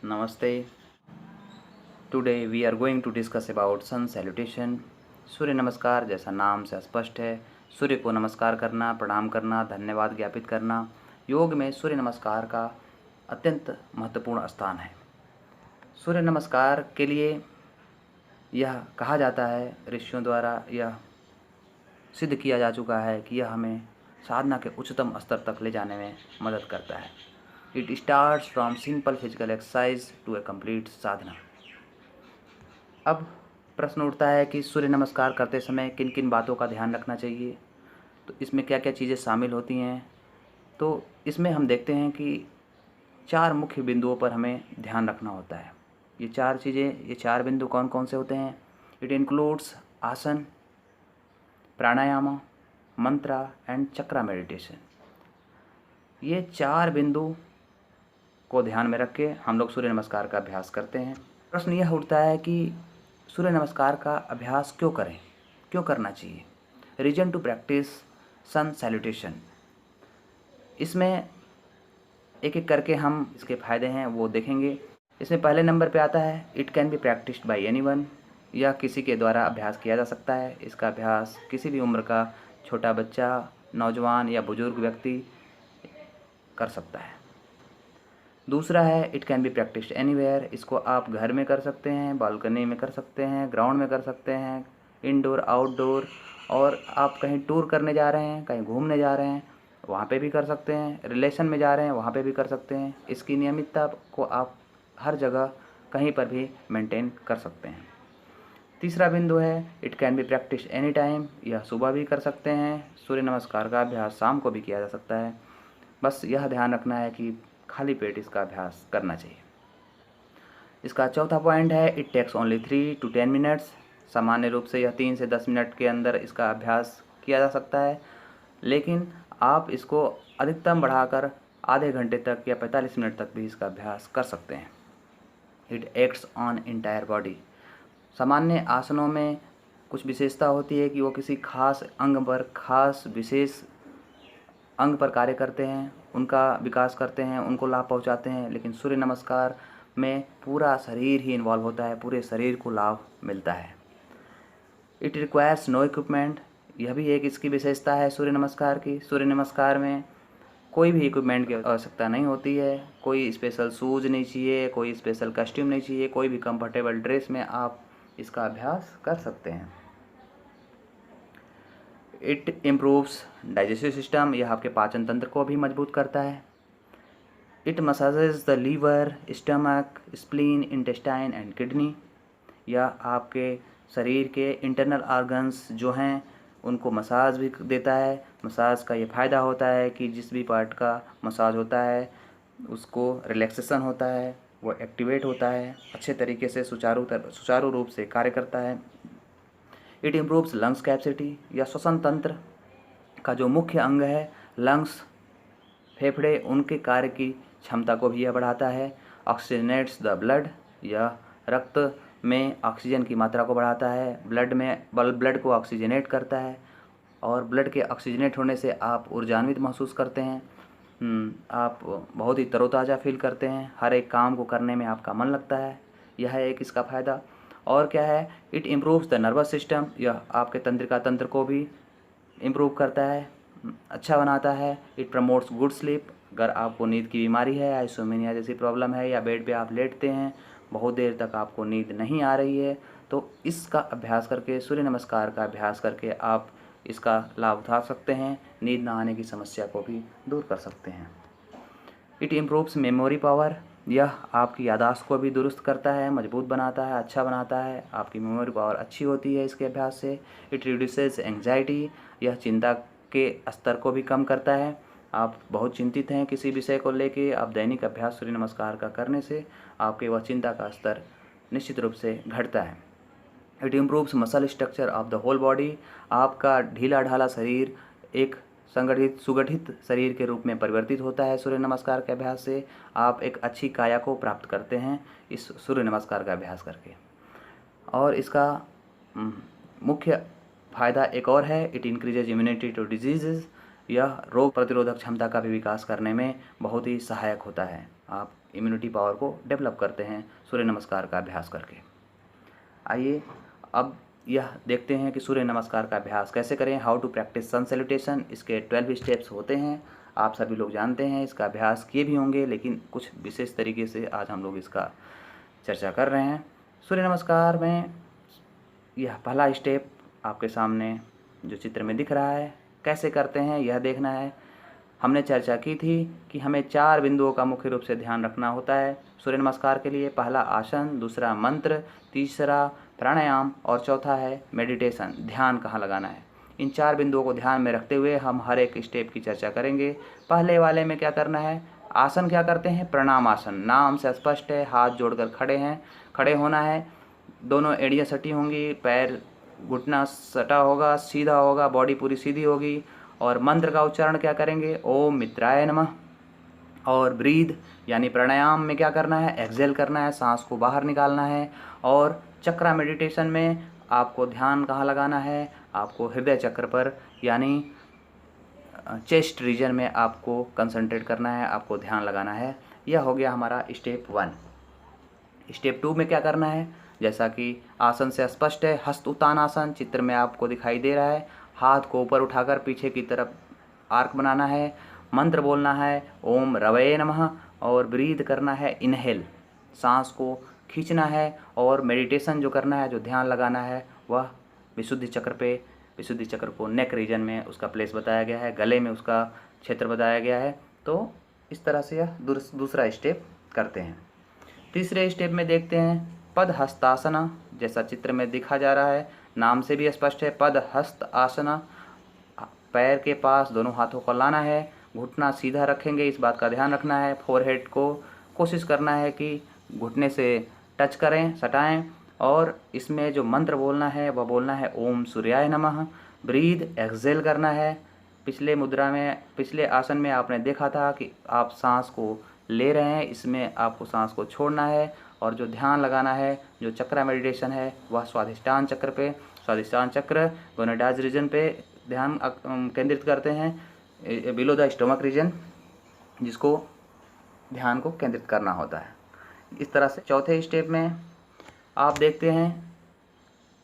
Namaste. Today we are going to discuss about sun salutation. सूर्य नमस्कार जैसा नाम से स्पष्ट है, सूर्य को नमस्कार करना, प्रणाम करना, धन्यवाद ज्ञापित करना, योग में सूर्य नमस्कार का अत्यंत महत्वपूर्ण स्थान है। सूर्य नमस्कार के लिए यह कहा जाता है, ऋषियों द्वारा यह सिद्ध किया जा चुका है कि यह हमें साधना के उच्चतम स्तर तक ले जाने में मदद करता है। It starts from simple physical exercise to a complete sadhana. अब प्रश्न उठता है कि सूर्य नमस्कार करते समय किन किन बातों का ध्यान रखना चाहिए, तो इसमें क्या क्या चीज़ें शामिल होती हैं। तो इसमें हम देखते हैं कि 4 मुख्य बिंदुओं पर हमें ध्यान रखना होता है। ये 4 बिंदु कौन कौन से होते हैं? इट इंक्लूड्स आसन, प्राणायाम, मंत्रा एंड चक्रा मेडिटेशन। ये 4 बिंदु को ध्यान में रख के हम लोग सूर्य नमस्कार का अभ्यास करते हैं। प्रश्न यह उठता है कि सूर्य नमस्कार का अभ्यास क्यों करें, क्यों करना चाहिए? Reason to practice sun salutation. इसमें एक एक करके हम इसके फ़ायदे हैं वो देखेंगे। इसमें पहले नंबर पे आता है it can be practised by anyone. यह किसी के द्वारा अभ्यास किया जा सकता है। इसका अभ्यास किसी भी उम्र का छोटा बच्चा, नौजवान या बुजुर्ग व्यक्ति कर सकता है। दूसरा है it can be practised anywhere. इसको आप घर में कर सकते हैं, बालकनी में कर सकते हैं, ग्राउंड में कर सकते हैं, इंडोर आउटडोर, और आप कहीं टूर करने जा रहे हैं, कहीं घूमने जा रहे हैं, वहाँ पे भी कर सकते हैं, रिलेशन में जा रहे हैं, वहाँ पे भी कर सकते हैं। इसकी नियमितता को आप हर जगह कहीं पर भी मेंटेन कर सकते हैं। तीसरा बिंदु है it can be practice any time. यह सुबह भी कर सकते हैं। सूर्य नमस्कार का अभ्यास शाम को भी किया जा सकता है। बस यह ध्यान रखना है कि खाली पेट इसका अभ्यास करना चाहिए। इसका चौथा पॉइंट है it takes only 3 to 10 minutes. सामान्य रूप से यह 3 से 10 मिनट के अंदर इसका अभ्यास किया जा सकता है, लेकिन आप इसको अधिकतम बढ़ाकर आधे घंटे तक या 45 मिनट तक भी इसका अभ्यास कर सकते हैं। It acts on entire body. सामान्य आसनों में कुछ विशेषता होती है कि वो किसी खास अंग पर, खास विशेष अंग पर कार्य करते हैं, उनका विकास करते हैं, उनको लाभ पहुंचाते हैं। लेकिन सूर्य नमस्कार में पूरा शरीर ही इन्वॉल्व होता है, पूरे शरीर को लाभ मिलता है। It requires no equipment. यह भी एक इसकी विशेषता है सूर्य नमस्कार की। सूर्य नमस्कार में कोई भी इक्विपमेंट की आवश्यकता नहीं होती है। कोई स्पेशल शूज़ नहीं चाहिए, कोई स्पेशल कस्ट्यूम नहीं चाहिए, कोई भी कंफर्टेबल ड्रेस में आप इसका अभ्यास कर सकते हैं। It improves digestive system. यह आपके पाचन तंत्र को भी मजबूत करता है। It massages the liver, stomach, spleen, intestine and kidney. यह आपके शरीर के इंटरनल ऑर्गन्स जो हैं उनको मसाज भी देता है। मसाज का ये फ़ायदा होता है कि जिस भी पार्ट का मसाज होता है उसको रिलैक्सेशन होता है, वो एक्टिवेट होता है, अच्छे तरीके से सुचारू रूप से कार्य करता है। It improves lungs capacity. या श्वसन तंत्र का जो मुख्य अंग है लंग्स, फेफड़े, उनके कार्य की क्षमता को भी यह बढ़ाता है। ऑक्सीजनेट्स द ब्लड। यह रक्त में ऑक्सीजन की मात्रा को बढ़ाता है, ब्लड को ऑक्सीजनेट करता है, और ब्लड के ऑक्सीजनेट होने से आप ऊर्जान्वित महसूस करते हैं। आप बहुत ही तरोताज़ा फील करते हैं, हर एक काम को करने में आपका मन लगता है। यह है एक इसका फ़ायदा। और क्या है, it improves the nervous system. यह आपके तंत्रिका तंत्र को भी इम्प्रूव करता है, अच्छा बनाता है। It promotes good sleep. अगर आपको नींद की बीमारी है, आइसोमेनिया जैसी प्रॉब्लम है, या बेड पे आप लेटते हैं, बहुत देर तक आपको नींद नहीं आ रही है, तो इसका अभ्यास करके, सूर्य नमस्कार का अभ्यास करके आप इसका लाभ उठा सकते हैं, नींद ना आने की समस्या को भी दूर कर सकते हैं। It improves memory power. यह आपकी याददाश्त को भी दुरुस्त करता है, मजबूत बनाता है, अच्छा बनाता है। आपकी मेमोरी पावर अच्छी होती है इसके अभ्यास से। It reduces anxiety. यह चिंता के स्तर को भी कम करता है। आप बहुत चिंतित हैं किसी विषय को लेके, आप दैनिक अभ्यास सूर्य नमस्कार का करने से आपके वह चिंता का स्तर निश्चित रूप से घटता है। It improves muscle structure of the whole body. आपका ढीला ढाला शरीर एक सुगठित शरीर के रूप में परिवर्तित होता है सूर्य नमस्कार के अभ्यास से। आप एक अच्छी काया को प्राप्त करते हैं इस सूर्य नमस्कार का अभ्यास करके। और इसका मुख्य फ़ायदा एक और है, it increases immunity to disease. यह रोग प्रतिरोधक क्षमता का भी विकास करने में बहुत ही सहायक होता है। आप इम्यूनिटी पावर को डेवलप करते हैं सूर्य नमस्कार का अभ्यास करके। आइए अब यह देखते हैं कि सूर्य नमस्कार का अभ्यास कैसे करें। How to practice sun salutation. इसके 12 स्टेप्स होते हैं, आप सभी लोग जानते हैं, इसका अभ्यास किए भी होंगे, लेकिन कुछ विशेष तरीके से आज हम लोग इसका चर्चा कर रहे हैं। सूर्य नमस्कार में यह पहला स्टेप आपके सामने जो चित्र में दिख रहा है, कैसे करते हैं यह देखना है। हमने चर्चा की थी कि हमें 4 बिंदुओं का मुख्य रूप से ध्यान रखना होता है सूर्य नमस्कार के लिए। पहला आसन, दूसरा मंत्र, तीसरा प्राणायाम और चौथा है मेडिटेशन, ध्यान कहाँ लगाना है। इन 4 बिंदुओं को ध्यान में रखते हुए हम हर एक स्टेप की चर्चा करेंगे। पहले वाले में क्या करना है, आसन क्या करते हैं, प्रणाम आसन। नाम से स्पष्ट है, हाथ जोड़कर खड़े होना है, दोनों एड़ियाँ सटी होंगी, पैर घुटना सटा होगा, सीधा होगा, बॉडी पूरी सीधी होगी। और मंत्र का उच्चारण क्या करेंगे, ओम मित्राय नमः। और ब्रीद यानी प्राणायाम में क्या करना है, एक्सेल करना है, सांस को बाहर निकालना है। और चक्रा मेडिटेशन में आपको ध्यान कहाँ लगाना है, आपको हृदय चक्र पर यानी चेस्ट रीजन में आपको कंसंट्रेट करना है, आपको ध्यान लगाना है। यह हो गया हमारा स्टेप 1। स्टेप 2 में क्या करना है, जैसा कि आसन से स्पष्ट है, हस्त उत्तान आसन चित्र में आपको दिखाई दे रहा है। हाथ को ऊपर उठाकर पीछे की तरफ आर्क बनाना है, मंत्र बोलना है ओम रवये नमः। और ब्रीद करना है इनहेल, सांस को खींचना है। और मेडिटेशन जो करना है, जो ध्यान लगाना है, वह विशुद्धि चक्र पे, विशुद्धि चक्र को नेक रीजन में उसका प्लेस बताया गया है, गले में उसका क्षेत्र बताया गया है। तो इस तरह से यह दूसरा स्टेप करते हैं। तीसरे स्टेप में देखते हैं पद हस्तासना, जैसा चित्र में दिखा जा रहा है, नाम से भी स्पष्ट है, पद हस्त आसना। पैर के पास दोनों हाथों को लाना है, घुटना सीधा रखेंगे, इस बात का ध्यान रखना है। फोरहेड को कोशिश करना है कि घुटने से टच करें, सटाएं। और इसमें जो मंत्र बोलना है वह बोलना है ओम सूर्याय नमः। ब्रीद एक्सेल करना है। पिछले आसन में आपने देखा था कि आप सांस को ले रहे हैं, इसमें आपको सांस को छोड़ना है। और जो ध्यान लगाना है, जो चक्रा मेडिटेशन है, वह स्वाधिष्ठान चक्र पे, स्वाधिष्ठान चक्र गोनाडाइज रीजन पे ध्यान केंद्रित करते हैं, बिलो द स्टोमक रीजन, जिसको ध्यान को केंद्रित करना होता है। इस तरह से चौथे स्टेप में आप देखते हैं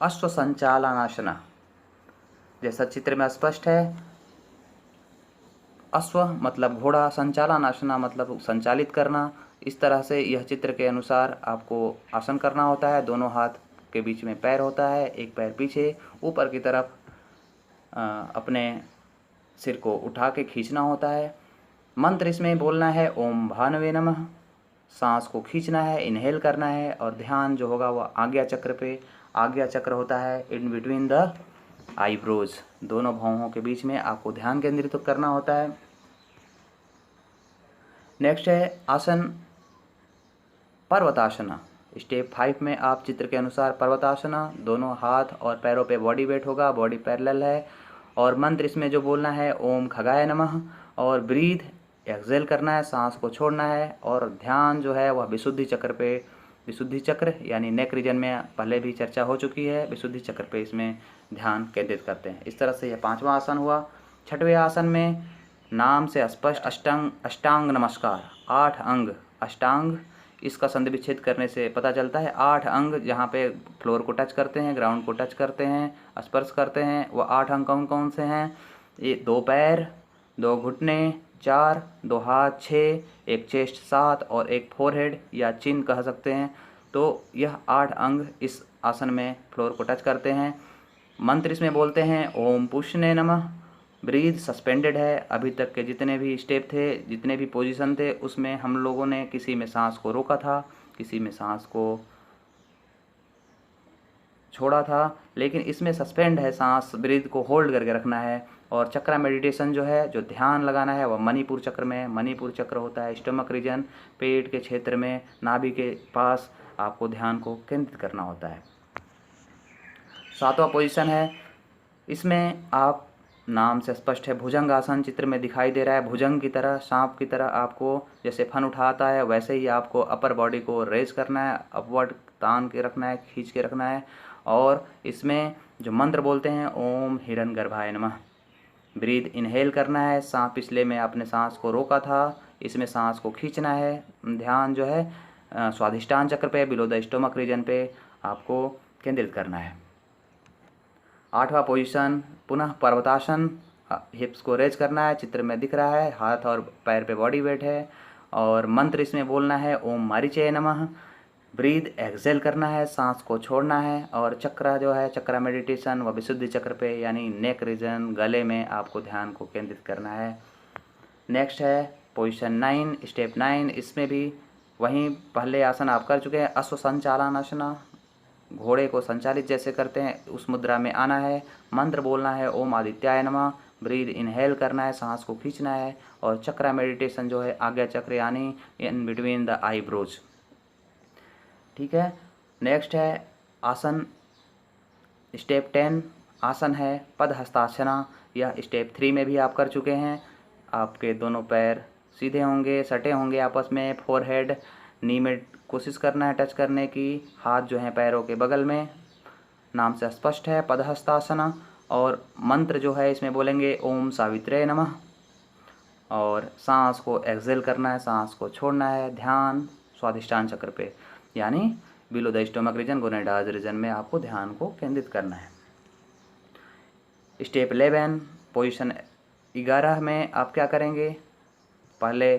अश्व संचालनासना, जैसा चित्र में स्पष्ट है। अश्व मतलब घोड़ा, संचालनासना मतलब संचालित करना। इस तरह से यह चित्र के अनुसार आपको आसन करना होता है। दोनों हाथ के बीच में पैर होता है, एक पैर पीछे ऊपर की तरफ अपने सिर को उठा के खींचना होता है। मंत्र इसमें बोलना है ओम भानवे नमः। सांस को खींचना है, इनहेल करना है। और ध्यान जो होगा वह आज्ञा चक्र पे, आज्ञा चक्र होता है इन बिटवीन द आईब्रोज, दोनों भौहों के बीच में आपको ध्यान केंद्रित करना होता है। नेक्स्ट है आसन पर्वतासना। स्टेप 5 में आप चित्र के अनुसार पर्वतासना, दोनों हाथ और पैरों पे बॉडी वेट होगा, बॉडी पैरेलल है। और मंत्र इसमें जो बोलना है ओम खगाय नमः। और ब्रीथ एक्सेल करना है, सांस को छोड़ना है। और ध्यान जो है वह विशुद्धि चक्र पे, विशुद्धि चक्र यानी नेक रीजन में पहले भी चर्चा हो चुकी है, विशुद्धि चक्र पे इसमें ध्यान केंद्रित करते हैं। इस तरह से यह 5वां आसन हुआ। छठवें आसन में नाम से स्पष्ट अष्टांग नमस्कार, 8 अंग अष्टांग, इसका संधि विच्छेद करने से पता चलता है 8 अंग जहाँ पे फ्लोर को टच करते हैं, ग्राउंड को टच करते हैं, स्पर्श करते हैं, वो 8 अंग कौन कौन से हैं। ये 2 पैर, 2 घुटने 4, 2 हाथ 6, एक चेस्ट 7 और एक फोरहेड या चिन कह सकते हैं। तो यह 8 अंग इस आसन में फ्लोर को टच करते हैं। मंत्र इसमें बोलते हैं ओम पुष्णे नमः। ब्रीथ सस्पेंडेड है। अभी तक के जितने भी स्टेप थे, जितने भी पोजीशन थे, उसमें हम लोगों ने किसी में सांस को रोका था, किसी में सांस को छोड़ा था, लेकिन इसमें सस्पेंड है, सांस ब्रीथ को होल्ड करके रखना है। और चक्रा मेडिटेशन जो है, जो ध्यान लगाना है, वह मणिपुर चक्र में, मणिपुर चक्र होता है स्टमक रीजन, पेट के क्षेत्र में, नाभि के पास आपको ध्यान को केंद्रित करना होता है। 7वां पोजीशन है, इसमें आप नाम से स्पष्ट है भुजंग आसन चित्र में दिखाई दे रहा है। भुजंग की तरह, सांप की तरह आपको जैसे फन उठाता है वैसे ही आपको अपर बॉडी को रेज करना है, अपवर्ड तान के रखना है, खींच के रखना है। और इसमें जो मंत्र बोलते हैं ओम हिरण्यगर्भाय नमः। ब्रीद इनहेल करना है, सांस पिछले में आपने सांस को रोका था, इसमें सांस को खींचना है। ध्यान जो है स्वादिष्टान चक्र पे, बिलो द स्टोमक रीजन पे आपको केंद्रित करना है। 8वां पोजीशन पुनः पर्वतासन, हिप्स को रेज करना है, चित्र में दिख रहा है, हाथ और पैर पे बॉडी वेट है। और मंत्र इसमें बोलना है ओम मारीचे नमः। ब्रीद एक्सेल करना है, सांस को छोड़ना है। और चक्र जो है चक्र मेडिटेशन व विशुद्धि चक्र पे यानी नेक रीजन, गले में आपको ध्यान को केंद्रित करना है। नेक्स्ट है पोजीशन 9, स्टेप 9। इसमें भी वहीं पहले आसन आप कर चुके हैं, अश्व संचालन आसना, घोड़े को संचालित जैसे करते हैं उस मुद्रा में आना है। मंत्र बोलना है ओम आदित्याय नमः। ब्रीद इनहेल करना है, सांस को खींचना है। और चक्र मेडिटेशन जो है आज्ञा चक्र यानी इन बिटवीन द आईब्रोज। ठीक है। नेक्स्ट है आसन स्टेप 10 आसन है पद हस्तासना। यह स्टेप 3 में भी आप कर चुके हैं। आपके दोनों पैर सीधे होंगे, सटे होंगे आपस में, फोरहेड नी में कोशिश करना है टच करने की, हाथ जो है पैरों के बगल में, नाम से स्पष्ट है पद हस्तासना। और मंत्र जो है इसमें बोलेंगे ओम सावित्रे नमः। और सांस को एक्सेल करना है, सांस को छोड़ना है। ध्यान स्वादिष्टान चक्र पे यानी below the stomach region, gonads region में आपको ध्यान को केंद्रित करना है। स्टेप 11 पोजीशन 11 में आप क्या करेंगे, पहले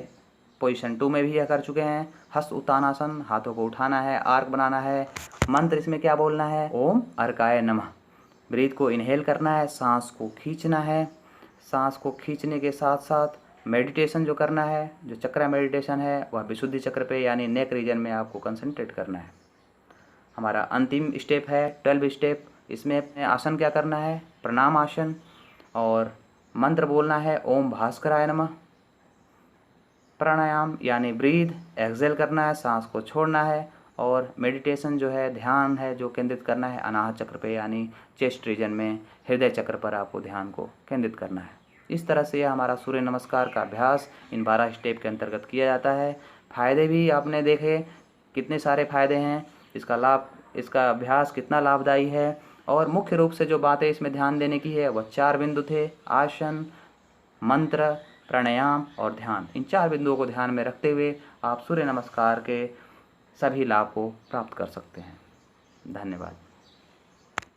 पोजीशन 2 में भी यह कर चुके हैं। हस्त उत्तानासन, हाथों को उठाना है, आर्क बनाना है। मंत्र इसमें क्या बोलना है ओम अर्काय नमः। ब्रीथ को इनहेल करना है, सांस को खींचना है। सांस को खींचने के साथ साथ मेडिटेशन जो करना है, जो चक्र मेडिटेशन है, वह विशुद्धि चक्र पे यानी नेक रीजन में आपको कंसंट्रेट करना है। हमारा अंतिम स्टेप है 12 स्टेप। इसमें आसन क्या करना है, प्रणाम आसन। और मंत्र बोलना है ओम भास्कराय नमः। प्राणायाम यानी ब्रीद एक्सेल करना है, सांस को छोड़ना है। और मेडिटेशन जो है ध्यान है जो केंद्रित करना है अनाहत चक्र पे यानी चेस्ट रीजन में, हृदय चक्र पर आपको ध्यान को केंद्रित करना है। इस तरह से यह हमारा सूर्य नमस्कार का अभ्यास इन 12 स्टेप के अंतर्गत किया जाता है। फ़ायदे भी आपने देखे, कितने सारे फ़ायदे हैं, इसका अभ्यास कितना लाभदायी है। और मुख्य रूप से जो बातें इसमें ध्यान देने की है वह 4 बिंदु थे, आसन, मंत्र, प्राणायाम और ध्यान। इन 4 बिंदुओं को ध्यान में रखते हुए आप सूर्य नमस्कार के सभी लाभ को प्राप्त कर सकते हैं। धन्यवाद।